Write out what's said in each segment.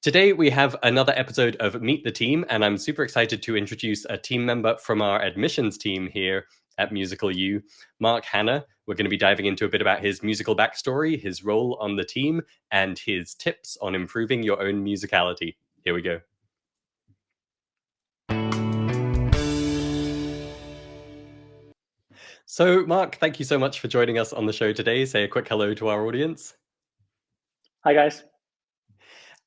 Today, we have another episode of Meet the Team, and I'm super excited to introduce a team member from our admissions team here at Musical U, Mark Hanna. We're going to be diving into a bit about his musical backstory, his role on the team, and his tips on improving your own musicality. Here we go. So, Mark, thank you so much for joining us on the show today. Say a quick hello to our audience. Hi, guys.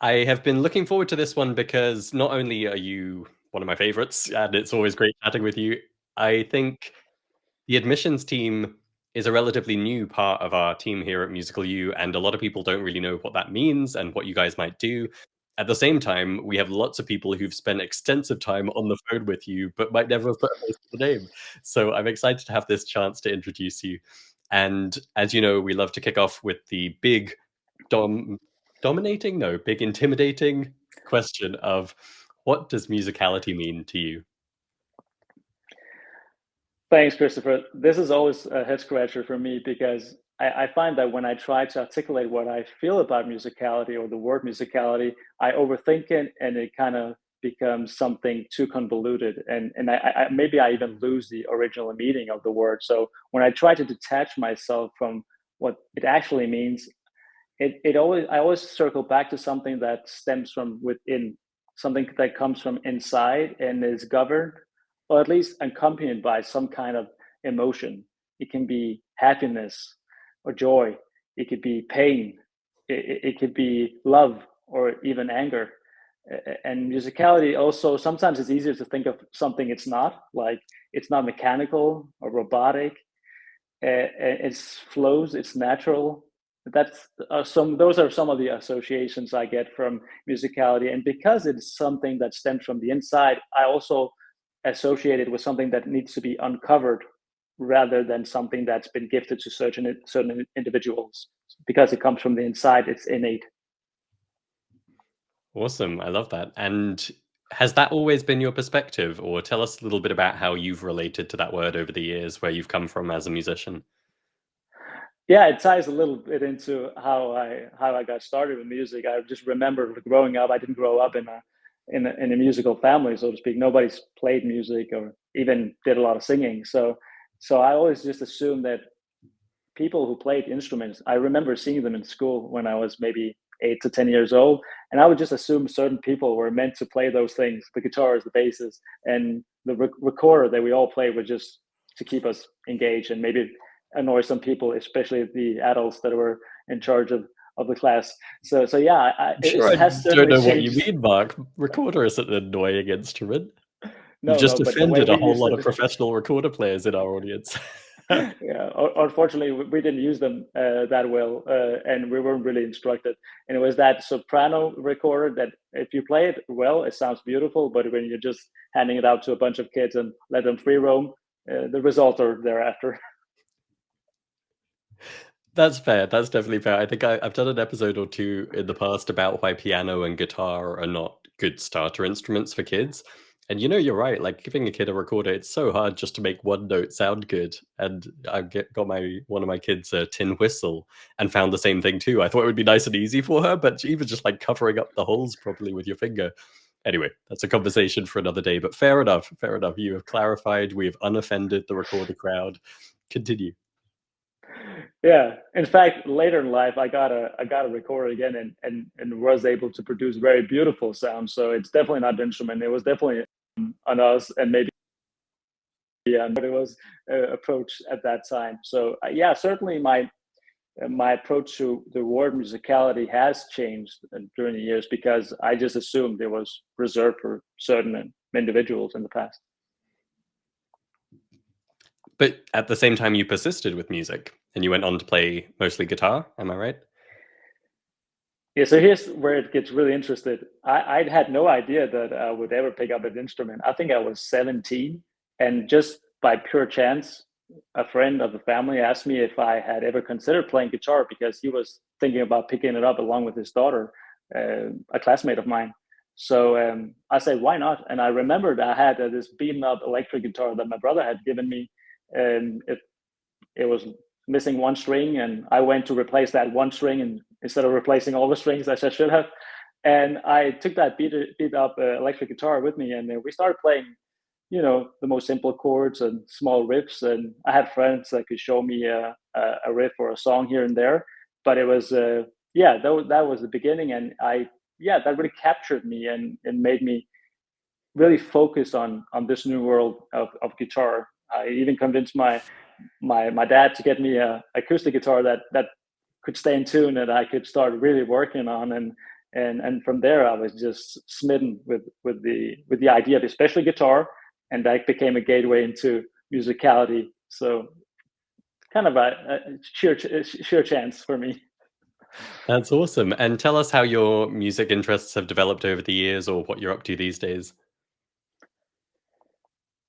I have been looking forward to this one because not only are you one of my favorites, and it's always great chatting with you, I think the admissions team is a relatively new part of our team here at Musical U, and a lot of people don't really know what that means and what you guys might do. At the same time, we have lots of people who've spent extensive time on the phone with you, but might never have put a face to the name. So I'm excited to have this chance to introduce you. And as you know, we love to kick off with the big dominating, no, big intimidating question of what does musicality mean to you? Thanks, Christopher. This is always a head scratcher for me because I find that when I try to articulate what I feel about musicality or the word musicality, I overthink it and it kind of becomes something too convoluted. And maybe I even lose the original meaning of the word. So when I try to detach myself from what it actually means, I always circle back to something that stems from within, something that comes from inside and is governed, or at least accompanied by some kind of emotion. It can be happiness or joy. It could be pain. It could be love or even anger. And musicality also sometimes it's easier to think of something it's not, like it's not mechanical or robotic. It's flows. It's natural. That's some. Those are some of the associations I get from musicality, and because it's something that stems from the inside, I also associate it with something that needs to be uncovered rather than something that's been gifted to certain individuals. Because it comes from the inside, it's innate. Awesome. I love that. And has that always been your perspective? Or tell us a little bit about how you've related to that word over the years, where you've come from as a musician. Yeah, it ties a little bit into how I got started with music. I just remember growing up. I didn't grow up in a musical family, so to speak. Nobody's played music or even did a lot of singing. So I always just assumed that people who played instruments. I remember seeing them in school when I was maybe 8 to 10 years old, and I would just assume certain people were meant to play those things: the guitars, the basses, and the recorder that we all play was just to keep us engaged and maybe annoy some people, especially the adults that were in charge of the class. So yeah, I'm it sure I has don't certainly know what you changed. mean, Mark. Recorder is an annoying instrument. You've No, just no, but the way offended a we whole used lot it. of professional recorder players in our audience. Yeah, unfortunately, we didn't use them that well, and we weren't really instructed. And it was that soprano recorder that, if you play it well, it sounds beautiful. But when you're just handing it out to a bunch of kids and let them free roam, the results are thereafter. That's fair. That's definitely fair. I think I've done an episode or two in the past about why piano and guitar are not good starter instruments for kids. And you're right. Like giving a kid a recorder, it's so hard just to make one note sound good. And got one of my kids a tin whistle and found the same thing too. I thought it would be nice and easy for her, but even just like covering up the holes properly with your finger. Anyway, that's a conversation for another day. But fair enough. Fair enough. You have clarified. We have unoffended the recorder crowd. Continue. Yeah. In fact, later in life, I got a recorder again and was able to produce very beautiful sounds. So it's definitely not the instrument. It was definitely on us, and maybe yeah, but it was approach at that time. So yeah, certainly my approach to the word musicality has changed during the years because I just assumed it was reserved for certain individuals in the past. But at the same time, you persisted with music and you went on to play mostly guitar. Am I right? Yeah, so here's where it gets really interesting. I'd had no idea that I would ever pick up an instrument. I think I was 17, and just by pure chance, a friend of the family asked me if I had ever considered playing guitar because he was thinking about picking it up along with his daughter, a classmate of mine. So I said, why not? And I remembered I had this beaten up electric guitar that my brother had given me, and it was missing one string, and I went to replace that one string, and instead of replacing all the strings as I should have, And I took that beat up electric guitar with me, and we started playing, the most simple chords and small riffs. And I had friends that could show me a riff or a song here and there, but it was, yeah, that was the beginning. And yeah, that really captured me and made me really focus on this new world of guitar. I even convinced my dad to get me a acoustic guitar that could stay in tune and I could start really working on. And from there I was just smitten with the idea of especially guitar, and that became a gateway into musicality. So kind of a sheer chance for me. That's awesome. And tell us how your music interests have developed over the years or what you're up to these days.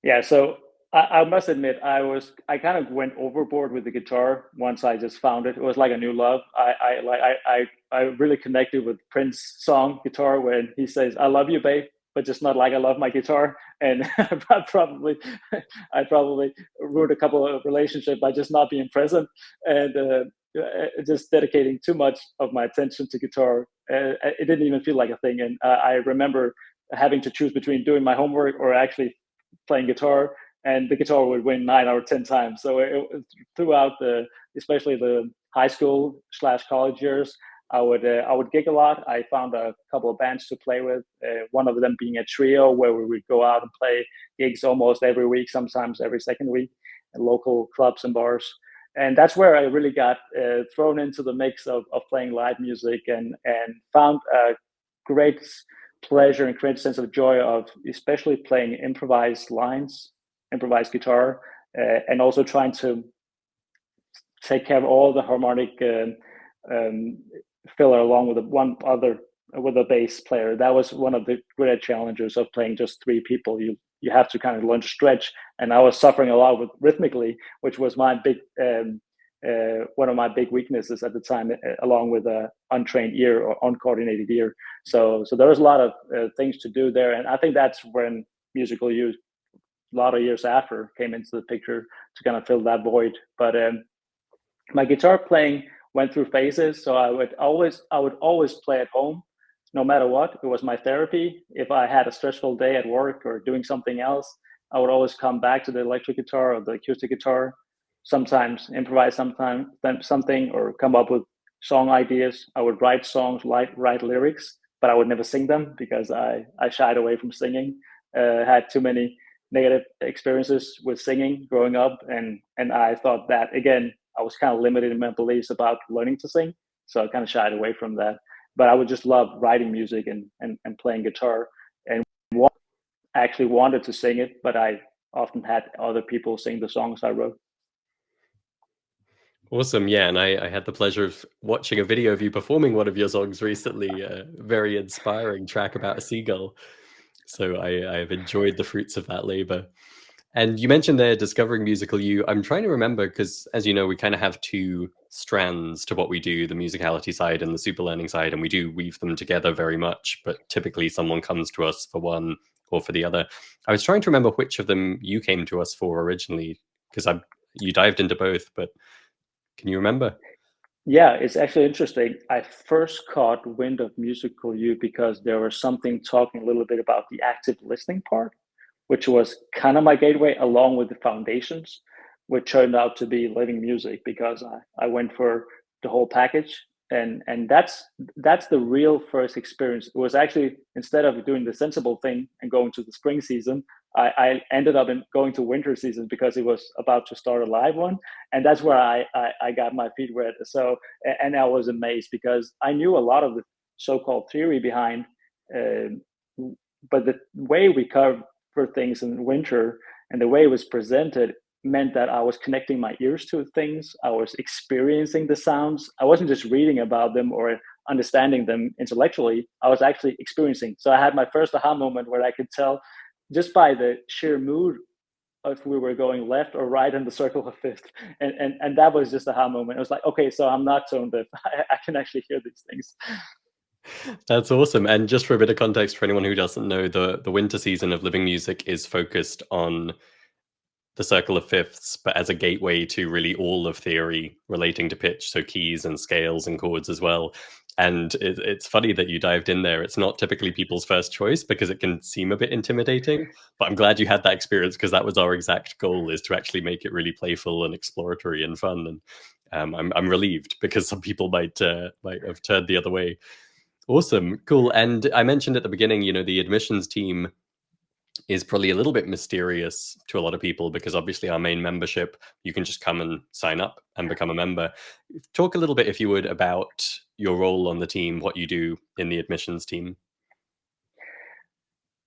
Yeah, so I must admit I kind of went overboard with the guitar once I just found it. It was like a new love. I really connected with Prince's song "Guitar" when he says, "I love you, babe, but just not like I love my guitar." And I probably ruined a couple of relationships by just not being present and just dedicating too much of my attention to guitar. It didn't even feel like a thing. And I remember having to choose between doing my homework or actually playing guitar, and the guitar would win 9 out of 10 times. So throughout especially the high school slash college years, I would gig a lot. I found a couple of bands to play with. One of them being a trio where we would go out and play gigs almost every week, sometimes every second week, in local clubs and bars. And that's where I really got thrown into the mix of playing live music, and found a great pleasure and great sense of joy of especially playing improvised lines, improvised guitar, and also trying to take care of all the harmonic um, filler along with one other with a bass player. That was one of the great challenges of playing just three people. You have to kind of learn to stretch, and I was suffering a lot with rhythmically, which was my big one of my big weaknesses at the time, along with a untrained ear or uncoordinated ear. So there was a lot of things to do there, and I think that's when musical use a lot of years after came into the picture to kind of fill that void. But my guitar playing went through phases. So I would always play at home, no matter what. It was my therapy. If I had a stressful day at work or doing something else, I would always come back to the electric guitar or the acoustic guitar. Sometimes improvise, sometimes something, or come up with song ideas. I would write songs, write lyrics, but I would never sing them because I shied away from singing. Had too many negative experiences with singing growing up, and I thought that again I was kind of limited in my beliefs about learning to sing, so I kind of shied away from that. But I would just love writing music and playing guitar, and actually wanted to sing it, but I often had other people sing the songs I wrote. Awesome. Yeah. And I had the pleasure of watching a video of you performing one of your songs recently, a very inspiring track about a seagull. So I have enjoyed the fruits of that labor. And you mentioned there discovering musical you. I'm trying to remember because, as you know, we kind of have two strands to what we do, the musicality side and the super learning side, and we do weave them together very much. But typically, someone comes to us for one or for the other. I was trying to remember which of them you came to us for originally, because you dived into both. But can you remember? Yeah, it's actually interesting. I first caught wind of musical you because there was something talking a little bit about the active listening part, which was kind of my gateway along with the foundations, which turned out to be living music because I went for the whole package. And that's the real first experience. It was actually, instead of doing the sensible thing and going to the spring season, I ended up going to winter season because it was about to start a live one. And that's where I got my feet wet. So, and I was amazed because I knew a lot of the so-called theory behind, uh, but the way we cover things in winter and the way it was presented meant that I was connecting my ears to things. I was experiencing the sounds. I wasn't just reading about them or understanding them intellectually. I was actually experiencing. So I had my first aha moment where I could tell just by the sheer mood if we were going left or right in the circle of fifth. And that was just a aha moment. It was like, okay, so I'm not tone deaf. I can actually hear these things. That's awesome. And just for a bit of context for anyone who doesn't know, the winter season of living music is focused on the circle of fifths, but as a gateway to really all of theory relating to pitch, so keys and scales and chords as well. And it's funny that you dived in there. It's not typically people's first choice because it can seem a bit intimidating. But I'm glad you had that experience because that was our exact goal: is to actually make it really playful and exploratory and fun. And I'm relieved because some people might have turned the other way. Awesome, cool. And I mentioned at the beginning, the admissions team is probably a little bit mysterious to a lot of people because obviously our main membership, you can just come and sign up and become a member. Talk a little bit, if you would, about your role on the team, what you do in the admissions team.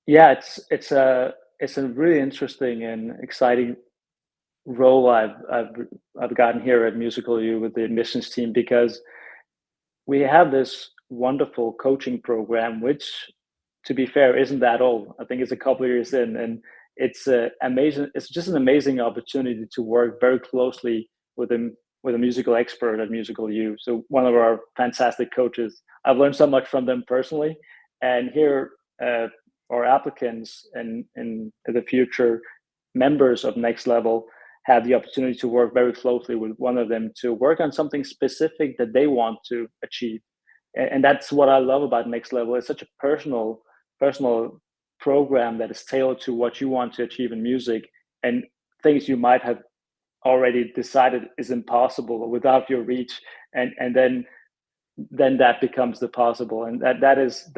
Yeah, it's a really interesting and exciting role I've gotten here at Musical U with the admissions team because we have this wonderful coaching program, which, to be fair, isn't that old. I think it's a couple of years in, and it's amazing. It's just an amazing opportunity to work very closely with a with a musical expert at Musical U. So one of our fantastic coaches. I've learned so much from them personally, and here our applicants and in the future members of Next Level have the opportunity to work very closely with one of them to work on something specific that they want to achieve. And that's what I love about Next Level. It's such a personal program that is tailored to what you want to achieve in music and things you might have already decided is impossible or without your reach, and then that becomes the possible, and that is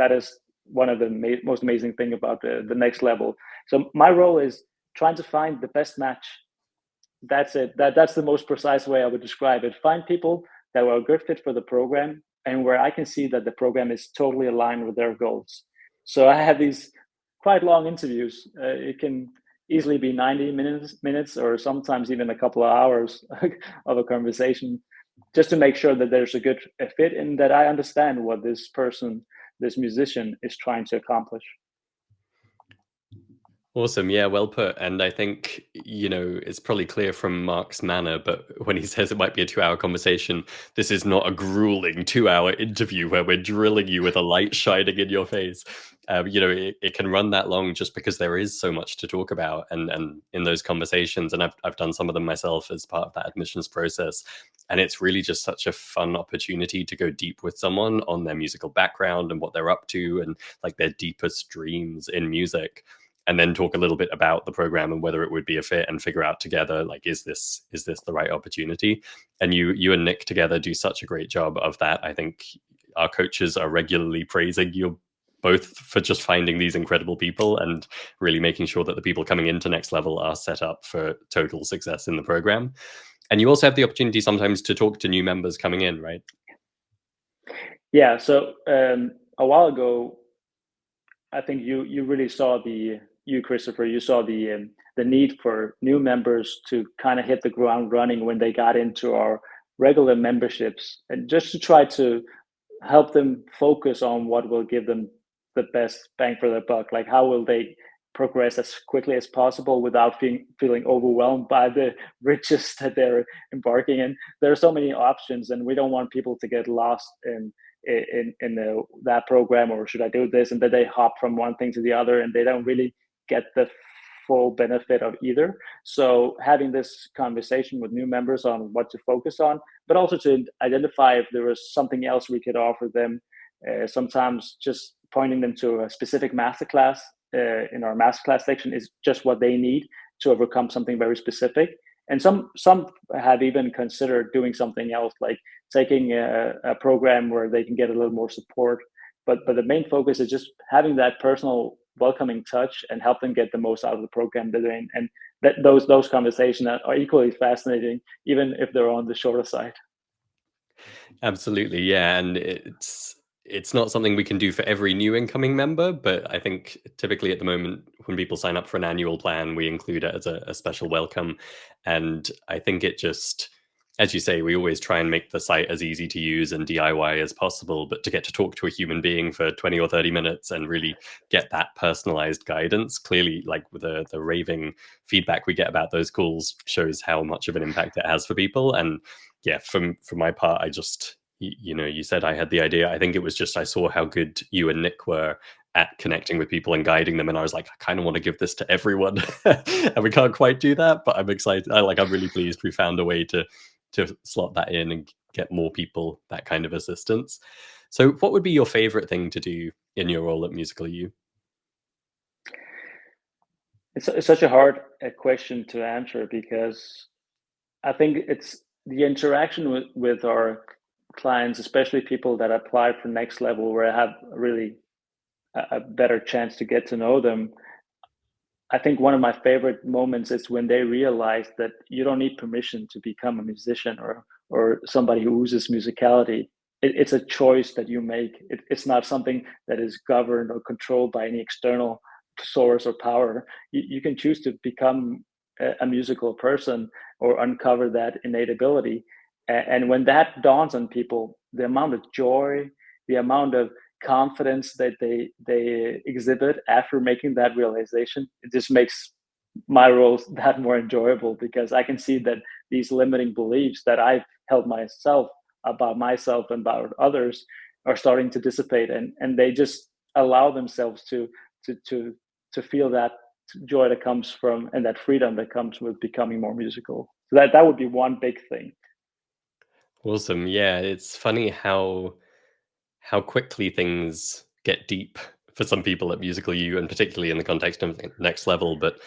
one of the most amazing thing about the Next Level. So my role is trying to find the best match. That's it. That's the most precise way I would describe it. Find people that were a good fit for the program and where I can see that the program is totally aligned with their goals. So I have these quite long interviews. It can easily be 90 minutes or sometimes even a couple of hours of a conversation just to make sure that there's a good fit and that I understand what this person, this musician is trying to accomplish. Awesome. Yeah, well put. And I think, it's probably clear from Mark's manner, but when he says it might be a 2-hour conversation, this is not a grueling 2-hour interview where we're drilling you with a light shining in your face. It can run that long just because there is so much to talk about. And in those conversations, and I've done some of them myself as part of that admissions process. And it's really just such a fun opportunity to go deep with someone on their musical background and what they're up to and like their deepest dreams in music, and then talk a little bit about the program and whether it would be a fit and figure out together, like, is this the right opportunity. And you and Nick together do such a great job of that. I think our coaches are regularly praising you both for just finding these incredible people and really making sure that the people coming into Next Level are set up for total success in the program. And you also have the opportunity sometimes to talk to new members coming in, right? Yeah. So a while ago, I think you really saw you, Christopher, you saw the need for new members to kind of hit the ground running when they got into our regular memberships, and just to try to help them focus on what will give them the best bang for their buck. Like how will they progress as quickly as possible without feeling overwhelmed by the riches that they're embarking in. There are so many options, and we don't want people to get lost in that program, or should I do this, and then they hop from one thing to the other and they don't really get the full benefit of either. So having this conversation with new members on what to focus on, but also to identify if there was something else we could offer them. Sometimes just pointing them to a specific masterclass in our masterclass section is just what they need to overcome something very specific. And some have even considered doing something else, like taking a program where they can get a little more support. But the main focus is just having that personal welcoming touch and help them get the most out of the program they're in. And those conversations are equally fascinating, even if they're on the shorter side. Absolutely, yeah, and it's not something we can do for every new incoming member, but I think typically at the moment when people sign up for an annual plan, we include it as a special welcome. And I think it just, as you say, we always try and make the site as easy to use and DIY as possible, but to get to talk to a human being for 20 or 30 minutes and really get that personalized guidance, clearly, like with the raving feedback we get about those calls shows how much of an impact it has for people. And yeah, from my part, I just, you said I had the idea. I think it was just I saw how good you and Nick were at connecting with people and guiding them, and I was like, I kind of want to give this to everyone, and we can't quite do that, but I'm excited. I'm really pleased we found a way to slot that in and get more people that kind of assistance. So, what would be your favorite thing to do in your role at Musical You? It's such a hard question to answer because I think it's the interaction with our clients, especially people that apply for next level, where I have really a better chance to get to know them. I think one of my favorite moments is when they realize that you don't need permission to become a musician or somebody who uses musicality. It's a choice that you make. It's not something that is governed or controlled by any external source or power. You can choose to become a musical person or uncover that innate ability. And when that dawns on people, the amount of joy, the amount of confidence that they exhibit after making that realization, it just makes my roles that more enjoyable because I can see that these limiting beliefs that I've held myself and about others are starting to dissipate, and they just allow themselves to to to feel that joy that comes from and that freedom that comes with becoming more musical. So that would be one big thing. Awesome. Yeah, it's funny how quickly things get deep for some people at Musical U, and particularly in the context of Next Level. But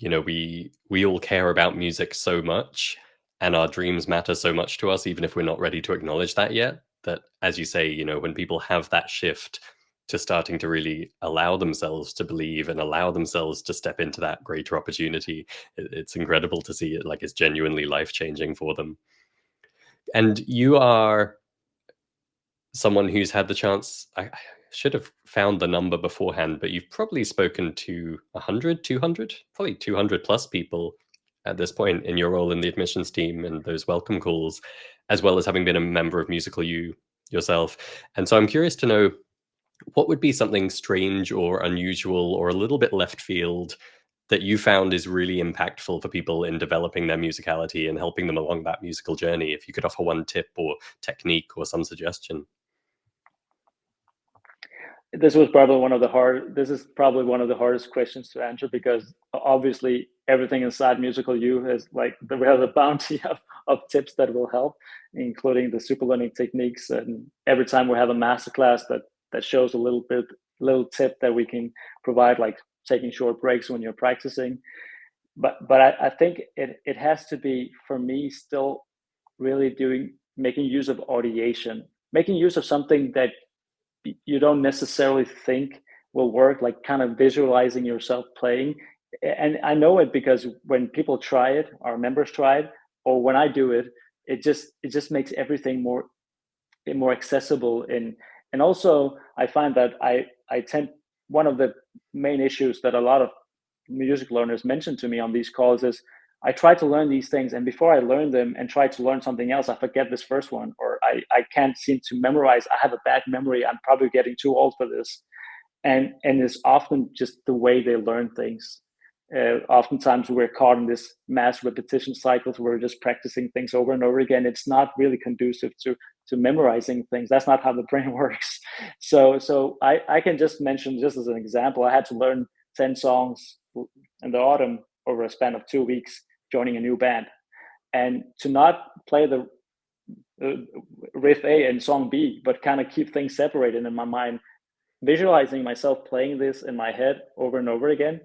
we all care about music so much, and our dreams matter so much to us, even if we're not ready to acknowledge that yet. That, as you say, when people have that shift to starting to really allow themselves to believe and allow themselves to step into that greater opportunity, it's incredible to see it. Like, it's genuinely life changing for them. And you are someone who's had the chance. I should have found the number beforehand, but you've probably spoken to 100, 200, probably 200 plus people at this point in your role in the admissions team and those welcome calls, as well as having been a member of Musical U yourself. And so I'm curious to know, what would be something strange or unusual or a little bit left field that you found is really impactful for people in developing their musicality and helping them along that musical journey? If you could offer one tip or technique or some suggestion. This is probably one of the hardest questions to answer because obviously everything inside Musical U is like we have a bounty of tips that will help, including the super learning techniques. And every time we have a masterclass that shows a little tip that we can provide, like taking short breaks when you're practicing. But I think it has to be, for me, still really doing making use of audiation, making use of something that you don't necessarily think will work, like kind of visualizing yourself playing. And I know it because when people try it, our members try it, or when I do it, it just makes everything more accessible. And also I find that I tend one of the main issues that a lot of music learners mention to me on these calls is I try to learn these things, and before I learn them and try to learn something else, I forget this first one, or I can't seem to memorize. I have a bad memory. I'm probably getting too old for this. And it's often just the way they learn things. Oftentimes we're caught in this mass repetition cycles where we're just practicing things over and over again. It's not really conducive to memorizing things. That's not how the brain works. So I can just mention, just as an example, I had to learn 10 songs in the autumn over a span of 2 weeks, joining a new band. And to not play the uh, riff A and song B, but kind of keep things separated in my mind, visualizing myself playing this in my head over and over again,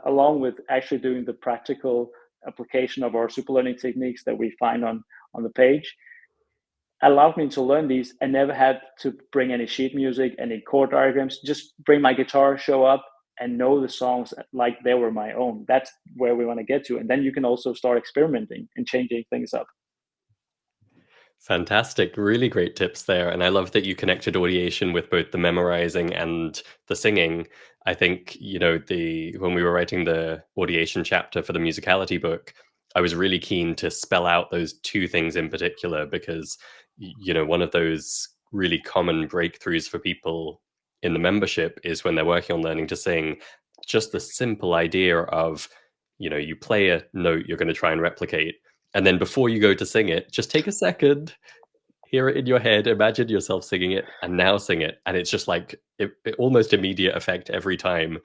along with actually doing the practical application of our super learning techniques that we find on the page, allowed me to learn these and never had to bring any sheet music, any chord diagrams, just bring my guitar, show up, and know the songs like they were my own. That's where we want to get to. And then you can also start experimenting and changing things up. Fantastic. Really great tips there. And I love that you connected audiation with both the memorizing and the singing. I think, the when we were writing the audiation chapter for the musicality book, I was really keen to spell out those two things in particular because, one of those really common breakthroughs for people in the membership is when they're working on learning to sing, just the simple idea of, you play a note you're going to try and replicate. And then before you go to sing it, just take a second, hear it in your head, imagine yourself singing it, and now sing it. And it's just like almost immediate effect every time,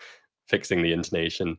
fixing the intonation.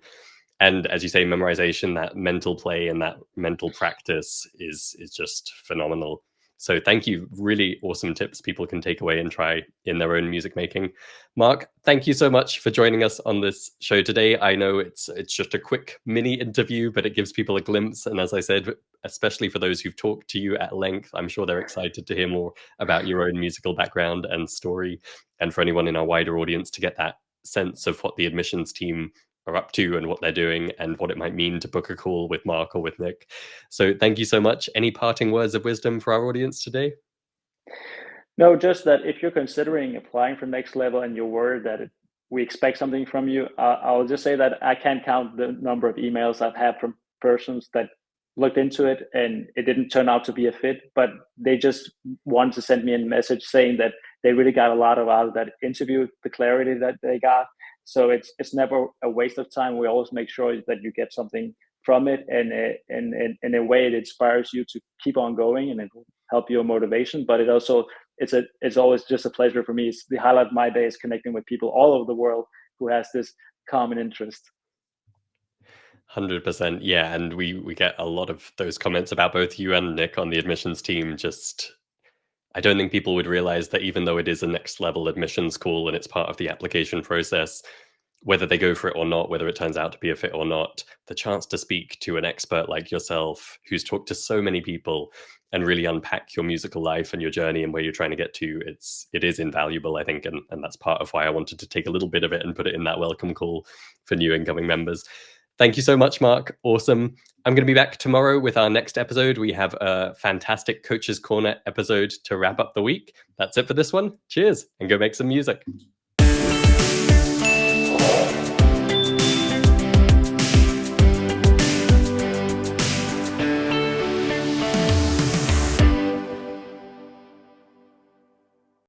And as you say, memorization, that mental play and that mental practice is just phenomenal. So thank you. Really awesome tips people can take away and try in their own music making. Mark, thank you so much for joining us on this show today. I know it's just a quick mini interview, but it gives people a glimpse. And as I said, especially for those who've talked to you at length, I'm sure they're excited to hear more about your own musical background and story. And for anyone in our wider audience to get that sense of what the admissions team are up to and what they're doing and what it might mean to book a call with Mark or with Nick. So thank you so much. Any parting words of wisdom for our audience today? No, just that if you're considering applying for next level and you're worried that we expect something from you, I'll just say that I can't count the number of emails I've had from persons that looked into it and it didn't turn out to be a fit, but they just wanted to send me a message saying that they really got a lot out of that interview, the clarity that they got. So it's never a waste of time. We always make sure that you get something from it, and in a way it inspires you to keep on going and it will help your motivation. But it's always just a pleasure for me. It's the highlight of my day is connecting with people all over the world who has this common interest. 100%. Yeah. And we get a lot of those comments about both you and Nick on the admissions team. Just, I don't think people would realize that even though it is a next level admissions call and it's part of the application process, whether they go for it or not, whether it turns out to be a fit or not, the chance to speak to an expert like yourself who's talked to so many people and really unpack your musical life and your journey and where you're trying to get to, it is invaluable, I think. And that's part of why I wanted to take a little bit of it and put it in that welcome call for new incoming members. Thank you so much, Mark. Awesome. I'm going to be back tomorrow with our next episode. We have a fantastic Coach's Corner episode to wrap up the week. That's it for this one. Cheers and go make some music.